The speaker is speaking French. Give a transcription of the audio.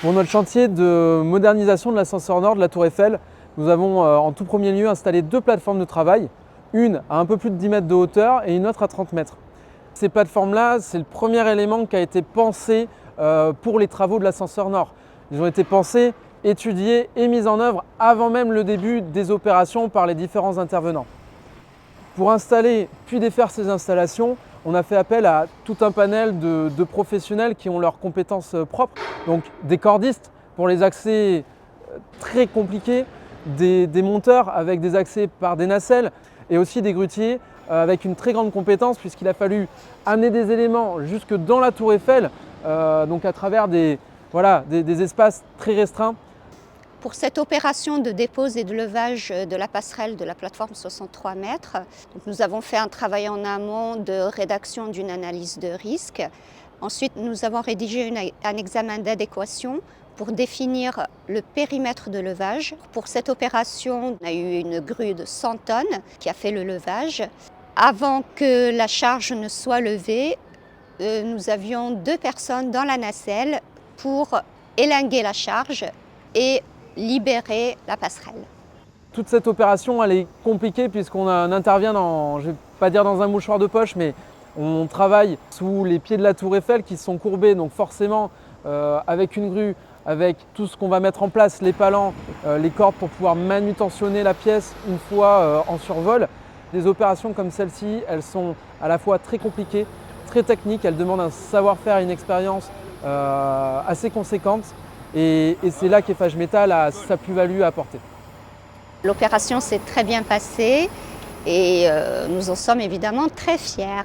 Pour notre chantier de modernisation de l'ascenseur nord de la Tour Eiffel, nous avons en tout premier lieu installé deux plateformes de travail, une à un peu plus de 10 mètres de hauteur et une autre à 30 mètres. Ces plateformes-là, c'est le premier élément qui a été pensé pour les travaux de l'ascenseur nord. Ils ont été pensés, étudiés et mis en œuvre avant même le début des opérations par les différents intervenants. Pour installer puis défaire ces installations, on a fait appel à tout un panel de professionnels qui ont leurs compétences propres. Donc des cordistes pour les accès très compliqués, des monteurs avec des accès par des nacelles et aussi des grutiers avec une très grande compétence puisqu'il a fallu amener des éléments jusque dans la Tour Eiffel, donc à travers des espaces très restreints. Pour cette opération de dépose et de levage de la passerelle de la plateforme 63 mètres, nous avons fait un travail en amont de rédaction d'une analyse de risque. Ensuite, nous avons rédigé un examen d'adéquation pour définir le périmètre de levage. Pour cette opération, on a eu une grue de 100 tonnes qui a fait le levage. Avant que la charge ne soit levée, nous avions 2 personnes dans la nacelle pour élinguer la charge et libérer la passerelle. Toute cette opération, elle est compliquée puisqu'on intervient je ne vais pas dire dans un mouchoir de poche, mais on travaille sous les pieds de la Tour Eiffel qui sont courbés, donc forcément avec une grue, avec tout ce qu'on va mettre en place, les palans, les cordes pour pouvoir manutentionner la pièce une fois en survol. Des opérations comme celle-ci, elles sont à la fois très compliquées, très techniques, elles demandent un savoir-faire et une expérience assez conséquente. Et c'est là qu'Eiffage Métal a sa plus-value à apporter. L'opération s'est très bien passée et nous en sommes évidemment très fiers.